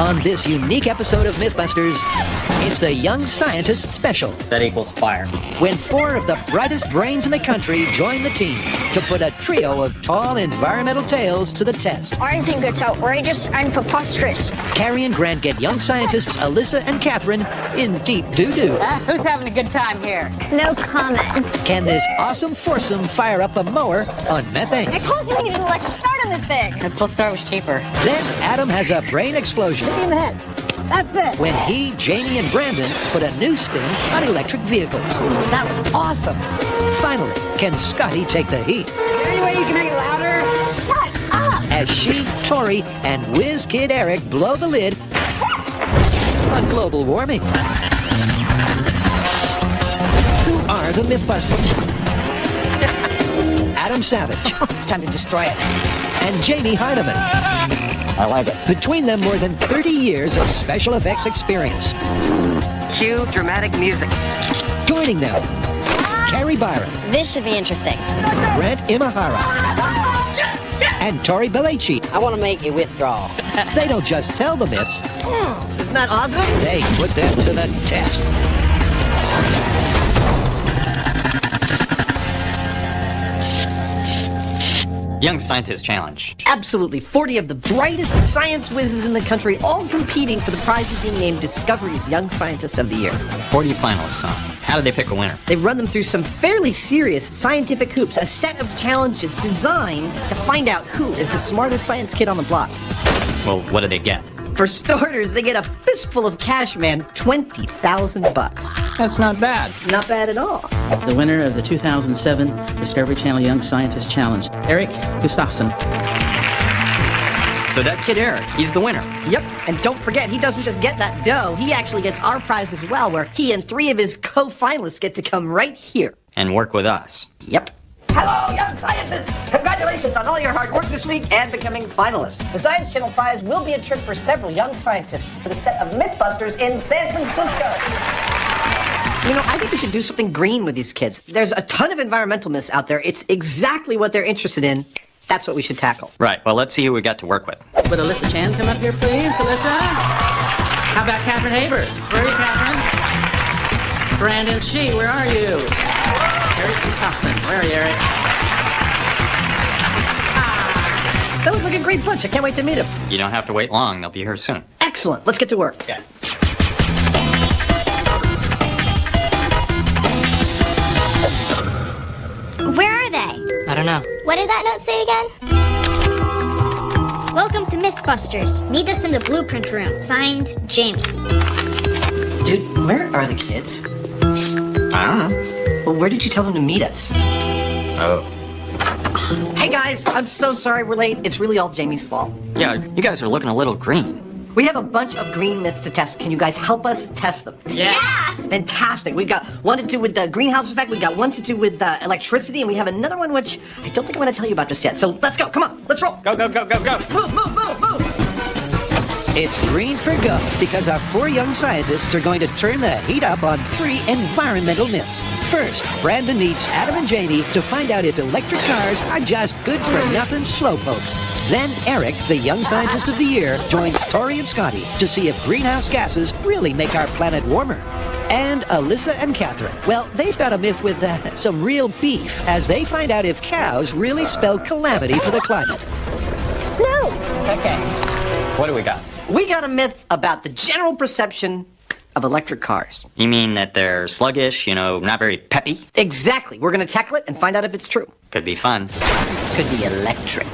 On this unique episode of MythBusters, it's the Young Scientist Special. That equals fire. When 4 of the brightest brains in the country join the team to put a trio of tall environmental tales to the test. I think it's outrageous and preposterous. Carrie and Grant get young scientists Alyssa and Catherine in deep doo-doo. Who's having a good time here? No comment. Can this awesome foursome fire up a mower on methane? I told you we needed an electric start on this thing. The full start was cheaper. Then Adam has a brain explosion Hit me in the head. That's it. when he, Jamie, and Brandon put a new spin on electric vehicles. That was awesome. Finally, can Scotty take the heat Is there any way you can make it louder? Shut up. as she, Tori, and Whiz Kid Eric blow the lid on global warming? Who are the MythBusters? Adam Savage It's time to destroy it. and Jamie Heineman. I like it. Between them, more than 30 years of special effects experience. Cue dramatic music. Joining them, Carrie Byron, This should be interesting. Grant Imahara, and Tori Belleci. I want to make you withdraw. They don't just tell the myths, Isn't that awesome? they put them to the test. Young Scientist Challenge. Absolutely. 40 of the brightest science whizzes in the country, all competing for the prizes being named Discovery's Young Scientist of the Year. 40 finalists, huh? How did they pick a winner? They run them through some fairly serious scientific hoops, a set of challenges designed to find out who is the smartest science kid on the block. Well, what did they get? For starters, they get a fistful of cash, man, $20,000. That's not bad. Not bad at all. The winner of the 2007 Discovery Channel Young Scientist Challenge, Eric Gustafsson. So that kid Eric, he's the winner. Yep, and don't forget, he doesn't just get that dough, he actually gets our prize as well, where he and 3 of his co-finalists get to come right here. And work with us. Yep. Hello, young scientists! Congratulations on all your hard work this week and becoming finalists. The Science Channel Prize will be a trip for several young scientists to the set of MythBusters in San Francisco. You know, I think we should do something green with these kids. There's a ton of environmental myths out there. It's exactly what they're interested in. That's what we should tackle. Right, well, let's see who we got to work with. Would Alyssa Chan come up here, please? Alyssa? How about Catherine Haber? Where are you, Catherine? Brandon Shee, where are you? Eric Gustafsson, where are you, Eric? They look like a great bunch. I can't wait to meet them. You don't have to wait long, they'll be here soon. Excellent. Let's get to work. Okay. Where are they? I don't know. What did that note say again? Welcome to MythBusters. Meet us in the blueprint room. Signed, Jamie. Dude, where are the kids? I don't know. Well, where did you tell them to meet us? Oh. Hey guys, I'm so sorry we're late. It's really all Jamie's fault. Yeah, you guys are looking a little green. We have a bunch of green myths to test. Can you guys help us test them? Yeah. Fantastic. We've got one to do with the greenhouse effect. We've got one to do with electricity. And we have another one which I don't think I'm going to tell you about just yet. So let's go. Come on. Let's roll. Go, go, go, go, go. Move, move, move, move. It's green for go because our 4 young scientists are going to turn the heat up on 3 environmental myths. First, Brandon meets Adam and Jamie to find out if electric cars are just good-for-nothing slowpokes. Then Eric, the Young Scientist of the Year, joins Tori and Scotty to see if greenhouse gases really make our planet warmer. And Alyssa and Catherine, well, they've got a myth with some real beef as they find out if cows really spell calamity for the climate. No. Okay. What do we got? We got a myth about the general perception of electric cars. You mean that they're sluggish, not very peppy? Exactly. We're going to tackle it and find out if it's true. Could be fun. Could be electric.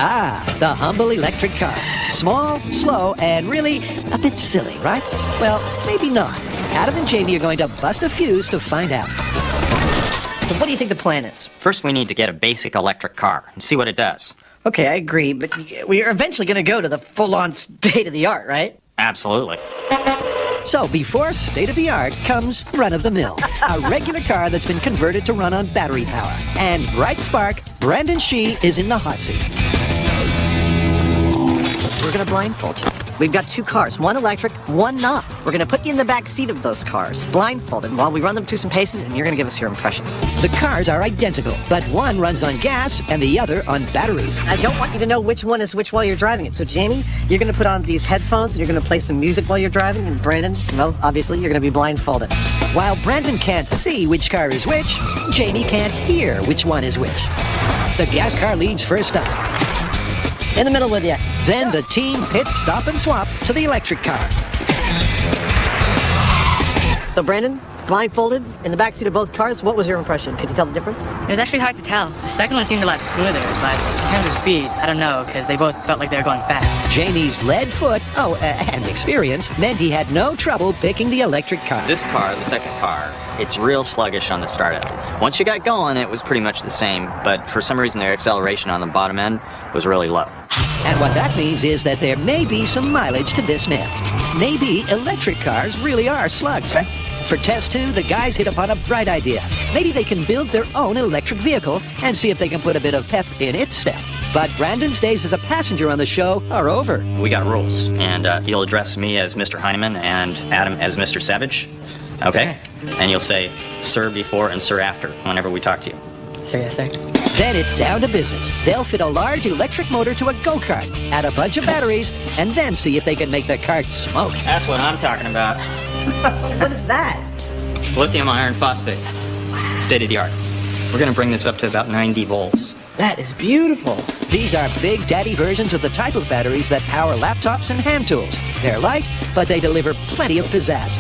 Ah, the humble electric car. Small, slow, and really a bit silly, right? Well, maybe not. Adam and Jamie are going to bust a fuse to find out. So what do you think the plan is? First, we need to get a basic electric car and see what it does. Okay, I agree, but we're eventually going to go to the full-on state-of-the-art, right? Absolutely. So before state-of-the-art comes run-of-the-mill, a regular car that's been converted to run on battery power. And bright spark, Brandon Shee is in the hot seat. We're going to blindfold you. We've got 2 cars, one electric, one not. We're gonna put you in the back seat of those cars, blindfolded, while we run them through some paces, and you're gonna give us your impressions. The cars are identical, but one runs on gas and the other on batteries. I don't want you to know which one is which while you're driving it. So, Jamie, you're gonna put on these headphones, and you're gonna play some music while you're driving, and Brandon, well, obviously, you're gonna be blindfolded. While Brandon can't see which car is which, Jamie can't hear which one is which. The gas car leads first up. In the middle with you. Then the team pit stop and swap to the electric car. So, Brandon, blindfolded, in the backseat of both cars, what was your impression? Could you tell the difference? It was actually hard to tell. The second one seemed a lot smoother, but in terms of speed, I don't know, because they both felt like they were going fast. Jamie's lead foot, and experience, meant he had no trouble picking the electric car. This car, the second car, it's real sluggish on the startup. Once you got going, it was pretty much the same, but for some reason their acceleration on the bottom end was really low. And what that means is that there may be some mileage to this myth. Maybe electric cars really are slugs. For test 2, the guys hit upon a bright idea. Maybe they can build their own electric vehicle and see if they can put a bit of pep in its step. But Brandon's days as a passenger on the show are over. We got rules, and you'll address me as Mr. Heineman and Adam as Mr. Savage, okay? And you'll say sir before and sir after whenever we talk to you. Sir, yes, sir. Then it's down to business. They'll fit a large electric motor to a go-kart, add a bunch of batteries, and then see if they can make the kart smoke. That's what I'm talking about. What is that? Lithium iron phosphate. State of the art. We're gonna bring this up to about 90 volts. That is beautiful. These are big daddy versions of the type of batteries that power laptops and hand tools. They're light, but they deliver plenty of pizzazz.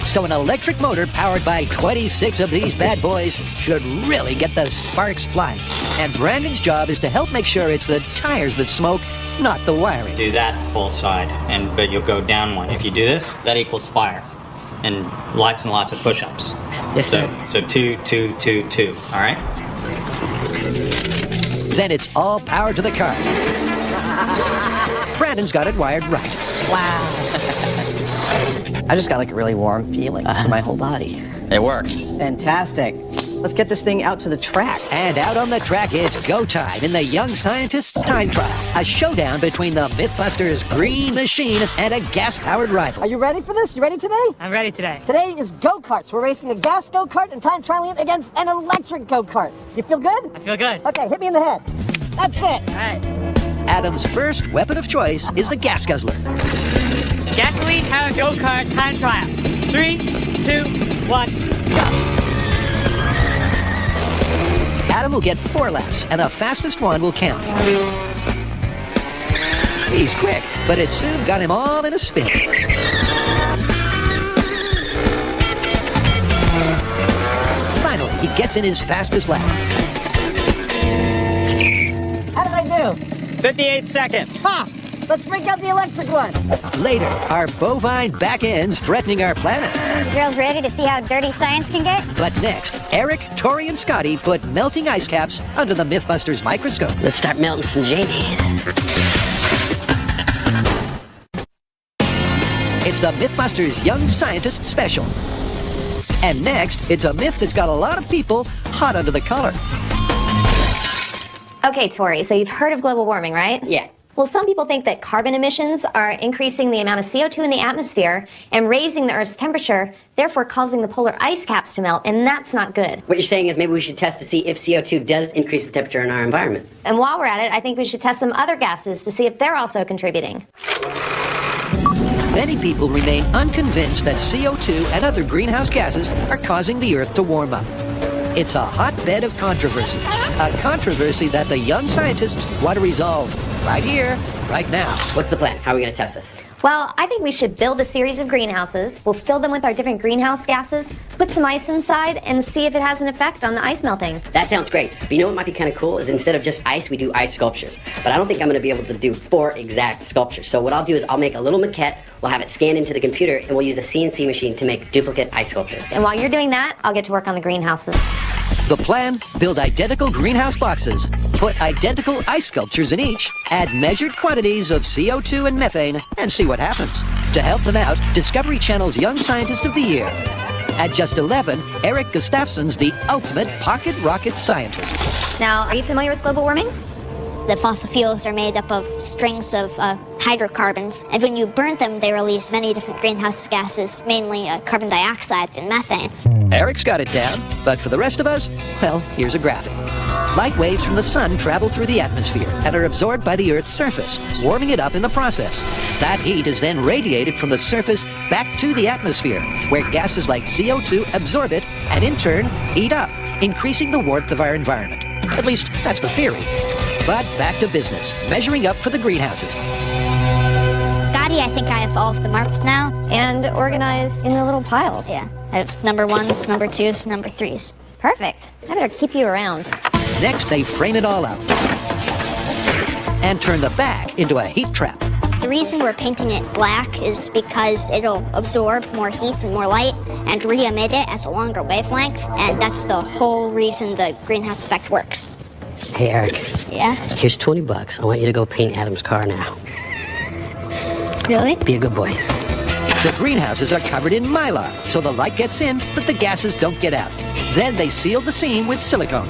So an electric motor powered by 26 of these bad boys should really get the sparks flying. And Brandon's job is to help make sure it's the tires that smoke, not the wiring. Do that whole side, but you'll go down one. If you do this, that equals fire. And lots of push-ups. Yes, sir. So 2, 2, 2, 2, all right? Then it's all power to the car. Brandon's got it wired right. Wow. I just got like a really warm feeling for my whole body. It works. Fantastic. Let's get this thing out to the track. And out on the track, it's go time in the Young Scientist's Time Trial. A showdown between the MythBusters green machine and a gas-powered rival. Are you ready for this? You ready today? I'm ready today. Today is go-karts. We're racing a gas go-kart and time trialing it against an electric go-kart. You feel good? I feel good. Okay, hit me in the head. That's it. All right. Adam's first weapon of choice is the gas guzzler. Gasoline-powered go-kart time trial. 3, 2, 1, go. Adam will get 4 laps, and the fastest one will count. He's quick, but it soon got him all in a spin. Finally, he gets in his fastest lap. How did I do? 58 seconds. Ha! Let's break out the electric one. Later, our bovine back ends threatening our planet. Girls ready to see how dirty science can get? But next, Eric, Tori, and Scotty put melting ice caps under the MythBusters microscope. Let's start melting some Jamie. It's the MythBusters Young Scientist Special. And next, it's a myth that's got a lot of people hot under the collar. Okay, Tori, so you've heard of global warming, right? Yeah. Well, some people think that carbon emissions are increasing the amount of CO2 in the atmosphere and raising the Earth's temperature, therefore causing the polar ice caps to melt, and that's not good. What you're saying is maybe we should test to see if CO2 does increase the temperature in our environment. And while we're at it, I think we should test some other gases to see if they're also contributing. Many people remain unconvinced that CO2 and other greenhouse gases are causing the Earth to warm up. It's a hotbed of controversy. A controversy that the young scientists want to resolve right here, right now. What's the plan? How are we going to test this? Well, I think we should build a series of greenhouses. We'll fill them with our different greenhouse gases, put some ice inside, and see if it has an effect on the ice melting. That sounds great. But you know what might be kind of cool is instead of just ice, we do ice sculptures. But I don't think I'm going to be able to do 4 exact sculptures. So what I'll do is I'll make a little maquette, we'll have it scanned into the computer, and we'll use a CNC machine to make duplicate ice sculptures. And while you're doing that, I'll get to work on the greenhouses. The plan, build identical greenhouse boxes, put identical ice sculptures in each, add measured quantities of CO2 and methane, and see what happens. To help them out, Discovery Channel's Young Scientist of the Year. At just 11, Eric Gustafson's the ultimate pocket rocket scientist. Now, are you familiar with global warming? The fossil fuels are made up of strings of hydrocarbons, and when you burn them, they release many different greenhouse gases, mainly carbon dioxide and methane. Eric's got it down, but for the rest of us, well, here's a graphic. Light waves from the sun travel through the atmosphere and are absorbed by the Earth's surface, warming it up in the process. That heat is then radiated from the surface back to the atmosphere, where gases like CO2 absorb it and in turn heat up, increasing the warmth of our environment. At least, that's the theory. But back to business, measuring up for the greenhouses. Scotty, I think I have all of the marks now. And organized in the little piles. Yeah, I have number 1s, number 2s, number 3s. Perfect. I better keep you around. Next, they frame it all up and turn the back into a heat trap. The reason we're painting it black is because it'll absorb more heat and more light and re-emit it as a longer wavelength, and that's the whole reason the greenhouse effect works. Hey, Eric. Yeah? Here's $20. I want you to go paint Adam's car now. Really? Be a good boy. The greenhouses are covered in mylar, so the light gets in, but the gases don't get out. Then they seal the seam with silicone.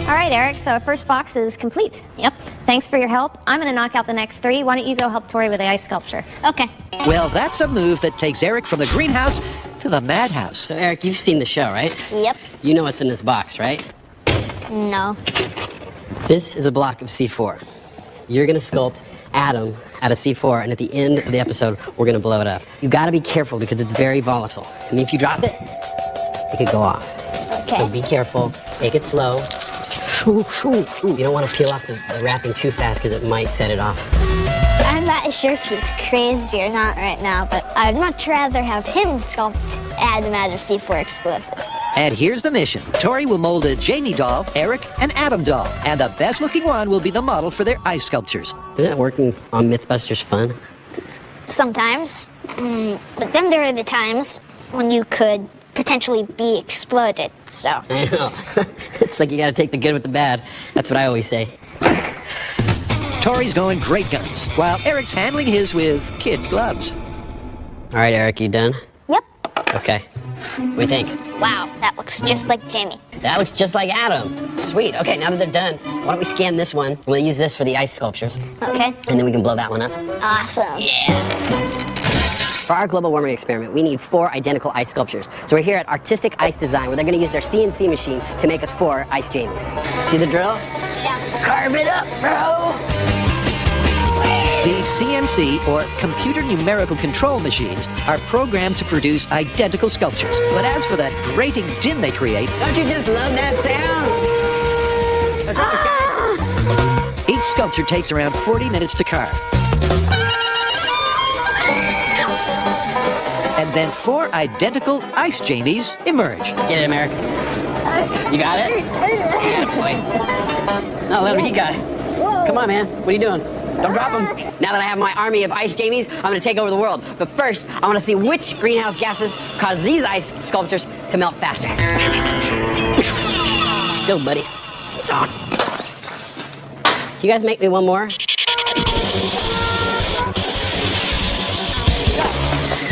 All right, Eric, so our first box is complete. Yep. Thanks for your help. I'm going to knock out the next 3. Why don't you go help Tori with the ice sculpture? Okay. Well, that's a move that takes Eric from the greenhouse to the madhouse. So, Eric, you've seen the show, right? Yep. You know what's in this box, right? No. This is a block of C4. You're gonna sculpt Adam out of C4, and at the end of the episode, we're gonna blow it up. You gotta be careful because it's very volatile. I mean, if you drop it, it could go off. Okay. So be careful, take it slow. You don't want to peel off the wrapping too fast because it might set it off. I'm not sure if he's crazy or not right now, but I'd much rather have him sculpt Adam out of C4 explosive. And here's the mission. Tori will mold a Jamie doll, Eric an Adam doll, and the best looking one will be the model for their ice sculptures. Isn't working on MythBusters fun? Sometimes. But then there are the times when you could potentially be exploded, so. I know. It's like you gotta take the good with the bad. That's what I always say. Tori's going great guns, while Eric's handling his with kid gloves. All right, Eric, you done? Yep. Okay. What do you think? Wow, that looks just like Jamie. That looks just like Adam. Sweet. Okay, now that they're done, why don't we scan this one? And we'll use this for the ice sculptures. Okay. And then we can blow that one up. Awesome. Yeah. For our global warming experiment, we need 4 identical ice sculptures. So we're here at Artistic Ice Design, where they're gonna use their CNC machine to make us 4 ice Jamies. See the drill? Yeah. Carve it up, bro! These CNC, or computer numerical control machines, are programmed to produce identical sculptures. But as for that grating din they create... Don't you just love that sound? What's wrong, Scott? Each sculpture takes around 40 minutes to carve. And then 4 identical ice Jamies emerge. Get it, America. You got it? Yeah, boy. No, let him, he got it. Come on, man. What are you doing? Don't drop them. Now that I have my army of ice Jamies, I'm gonna take over the world. But first, I wanna see which greenhouse gases cause these ice sculptures to melt faster. Let's go, buddy. Can you guys make me one more?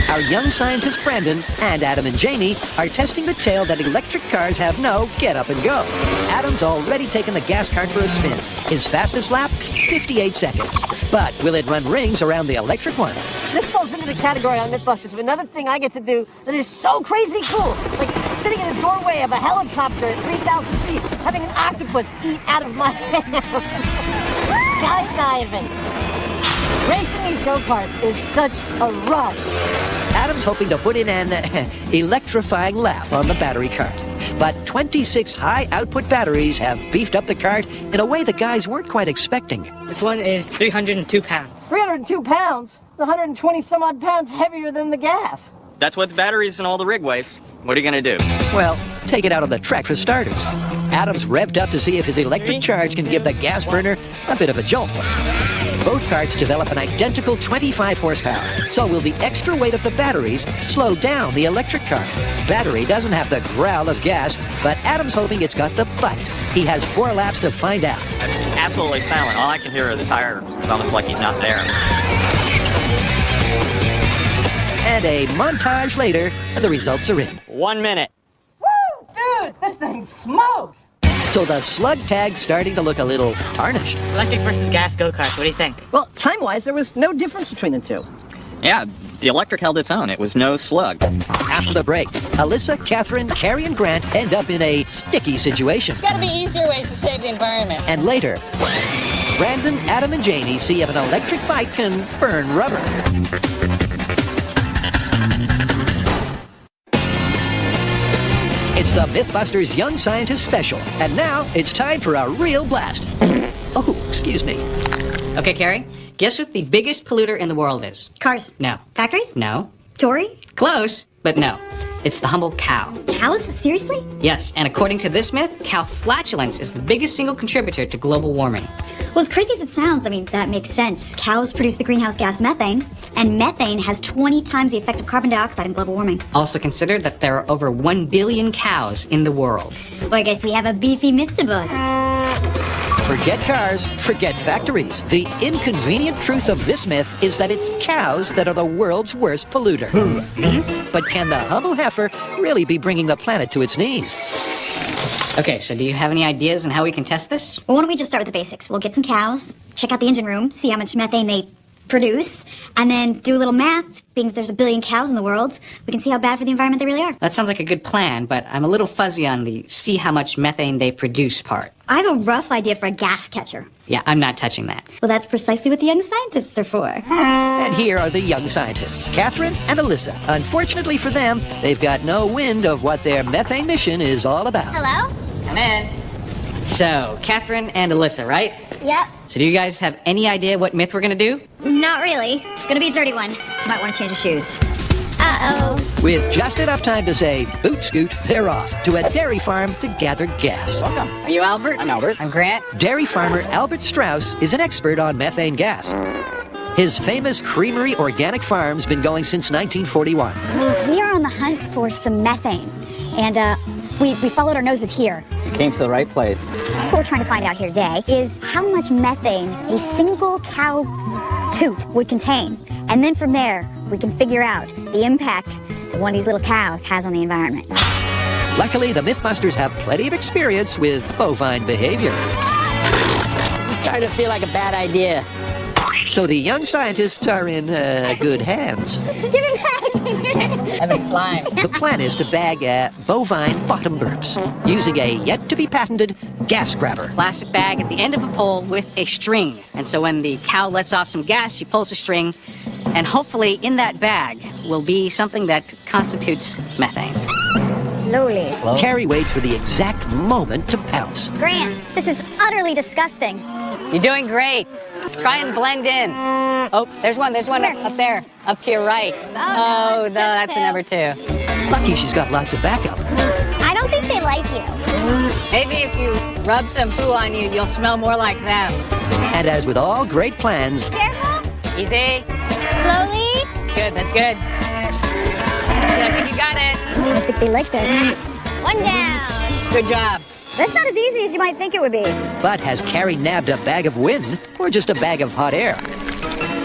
Our young scientist Brandon and Adam and Jamie are testing the tale that electric cars have no get up and go. Adam's already taken the gas cart for a spin. His fastest lap, 58 seconds. But will it run rings around the electric one? This falls into the category on MythBusters of another thing I get to do that is so crazy cool. Like sitting in the doorway of a helicopter at 3,000 feet, having an octopus eat out of my hand. Skydiving. Racing these go-karts is such a rush. Adam's hoping to put in an electrifying lap on the battery cart. But 26 high-output batteries have beefed up the cart in a way the guys weren't quite expecting. This one is 302 pounds. 302 pounds? 120 some odd pounds heavier than the gas. That's what the batteries and all the rig weighs. What are you gonna do? Well, take it out on the track for starters. Adam's revved up to see if his electric charge can give the gas burner a bit of a jolt. Both carts develop an identical 25 horsepower. So will the extra weight of the batteries slow down the electric cart? Battery doesn't have the growl of gas, but Adam's hoping it's got the bite. He has 4 laps to find out. That's absolutely silent. All I can hear are the tires. It's almost like he's not there. And a montage later, the results are in. 1 minute. Woo! Dude, this thing smokes! So the slug tag's starting to look a little tarnished. Electric versus gas go-karts. What do you think? Well, time-wise, there was no difference between the two. Yeah, the electric held its own. It was no slug. After the break, Alyssa, Catherine, Carrie, and Grant end up in a sticky situation. There's gotta be easier ways to save the environment. And later, Brandon, Adam, and Janie see if an electric bike can burn rubber. It's the MythBusters Young Scientist Special, and now it's time for a real blast. Oh, excuse me. Okay, Carrie, guess what the biggest polluter in the world is? Cars. No. Factories. No. Jewelry. Close, but no. It's the humble cow. Cows? Seriously? Yes, and according to this myth, cow flatulence is the biggest single contributor to global warming. Well, as crazy as it sounds, I mean, that makes sense. Cows produce the greenhouse gas methane, and methane has 20 times the effect of carbon dioxide in global warming. Also consider that there are over 1 billion cows in the world. Well, I guess we have a beefy myth to bust. Forget cars, forget factories. The inconvenient truth of this myth is that it's cows that are the world's worst polluter. But can the humble heifer really be bringing the planet to its knees? Okay, so do you have any ideas on how we can test this? Well, why don't we just start with the basics? We'll get some cows, check out the engine room, see how much methane they produce, and then do a little math. Being that there's 1 billion cows in the world, we can see how bad for the environment they really are. That sounds like a good plan, but I'm a little fuzzy on the see how much methane they produce part. I have a rough idea for a gas catcher. Yeah, I'm not touching that. Well, that's precisely what the young scientists are for. And here are the young scientists, Catherine and Alyssa. Unfortunately for them, they've got no wind of what their methane mission is all about. Hello? Come in. So, Catherine and Alyssa, right? Yep. So do you guys have any idea what myth we're gonna do? Not really. It's gonna be a dirty one. Might want to change your shoes. Uh-oh. With just enough time to say boot scoot, they're off to a dairy farm to gather gas. Welcome. Are you Albert? I'm Albert. I'm Grant. Dairy farmer Albert Strauss is an expert on methane gas. His famous Creamery Organic Farm's been going since 1941. We are on the hunt for some methane, and we followed our noses here. You came to the right place. What we're trying to find out here today is how much methane a single cow toot would contain. And then from there, we can figure out the impact that one of these little cows has on the environment. Luckily, the MythBusters have plenty of experience with bovine behavior. This is starting to feel like a bad idea. So the young scientists are in good hands. Give him back! Heavy slime. The plan is to bag bovine bottom burps using a yet-to-be-patented gas grabber. Plastic bag at the end of a pole with a string. And so when the cow lets off some gas, she pulls the string, and hopefully in that bag will be something that constitutes methane. Slowly. Carrie waits for the exact moment to pounce. Grant, this is utterly disgusting. You're doing great. Try and blend in. Oh, there's one up there, up to your right. Oh, no, that's a number 2. Lucky she's got lots of backup. I don't think they like you. Maybe if you rub some poo on you, you'll smell more like them. And as with all great plans, Careful. Easy. Slowly. That's good. Yeah, I think you got it. I don't think they like that. One down. Good job. That's not as easy as you might think it would be. but has Carrie nabbed a bag of wind or just a bag of hot air?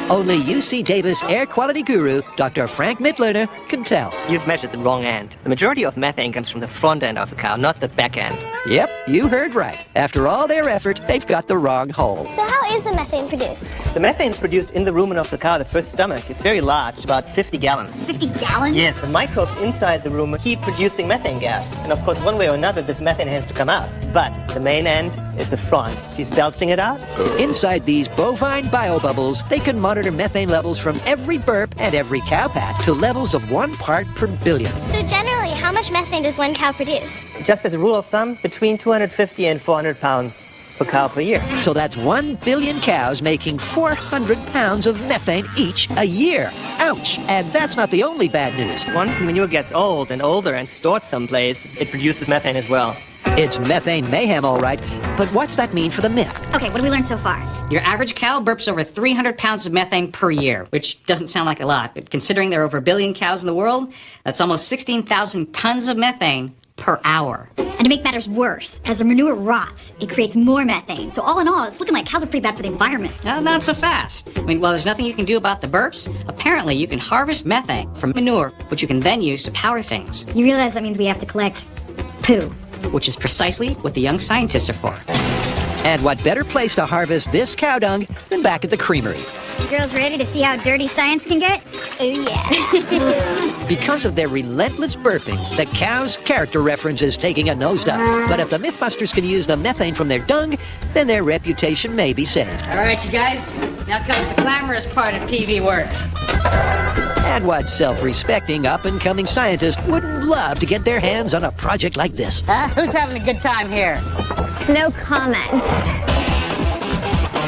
Only UC Davis air quality guru, Dr. Frank Midlerner, can tell. You've measured the wrong end. The majority of methane comes from the front end of the cow, not the back end. Yep, you heard right. After all their effort, they've got the wrong hole. So how is the methane produced? The methane is produced in the rumen of the cow, the first stomach. It's very large, about 50 gallons. 50 gallons? Yes, the microbes inside the rumen keep producing methane gas. And of course, one way or another, this methane has to come out. But the main end is the front. She's belching it out. Inside these bovine biobubbles, they can monitor methane levels from every burp and every cow pat to levels of 1 part per billion. So generally, how much methane does one cow produce? Just as a rule of thumb, between 250 and 400 pounds per cow per year. So that's 1 billion cows making 400 pounds of methane each a year. Ouch! And that's not the only bad news. Once the manure gets old and older and stored someplace, it produces methane as well. It's methane mayhem, all right. But what's that mean for the myth? Okay, what did we learn so far? Your average cow burps over 300 pounds of methane per year, which doesn't sound like a lot, but considering there are over 1 billion cows in the world, that's almost 16,000 tons of methane per hour. And to make matters worse, as the manure rots, it creates more methane. So all in all, it's looking like cows are pretty bad for the environment. No, not so fast. I mean, while there's nothing you can do about the burps, apparently you can harvest methane from manure, which you can then use to power things. You realize that means we have to collect poo. which is precisely what the young scientists are for. And what better place to harvest this cow dung than back at the creamery? You girls ready to see how dirty science can get? Oh, yeah. Because of their relentless burping, the cow's character reference is taking a nosedive. But if the Mythbusters can use the methane from their dung, then their reputation may be saved. All right, you guys, now comes the glamorous part of TV work. And what self-respecting up-and-coming scientist wouldn't love to get their hands on a project like this? Who's having a good time here? No comment.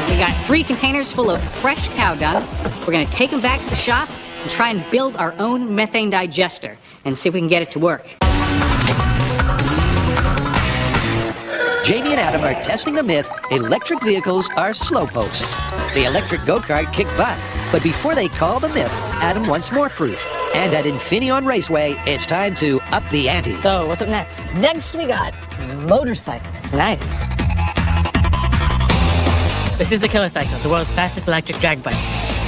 We got 3 containers full of fresh cow dung. We're gonna take them back to the shop and try and build our own methane digester and see if we can get it to work. Jamie and Adam are testing the myth electric vehicles are slowpokes. The electric go-kart kicked butt, but before they call the myth, Adam wants more proof. And at Infineon Raceway, it's time to up the ante. So, what's up next? Next, we got motorcycles. Nice. This is the Kilocycle, the world's fastest electric drag bike.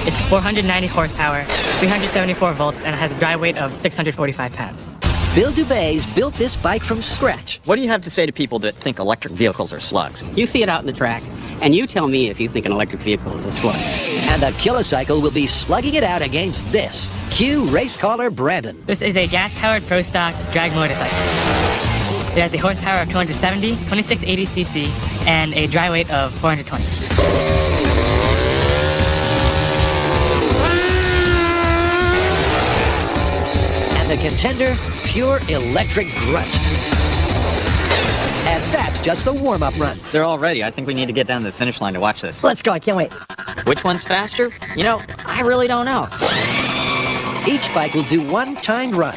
It's 490 horsepower, 374 volts, and it has a dry weight of 645 pounds. Bill Dubé's built this bike from scratch. What do you have to say to people that think electric vehicles are slugs? You see it out in the track, and you tell me if you think an electric vehicle is a slug. And the Kilocycle will be slugging it out against this. Cue race caller Brandon. This is a gas-powered pro stock drag motorcycle. It has a horsepower of 270, 2680 cc, and a dry weight of 420. And the contender, pure electric grunt. And that's just the warm-up run. They're all ready. I think we need to get down to the finish line to watch this. Let's go, I can't wait. Which one's faster? You know, I really don't know. Each bike will do one timed run.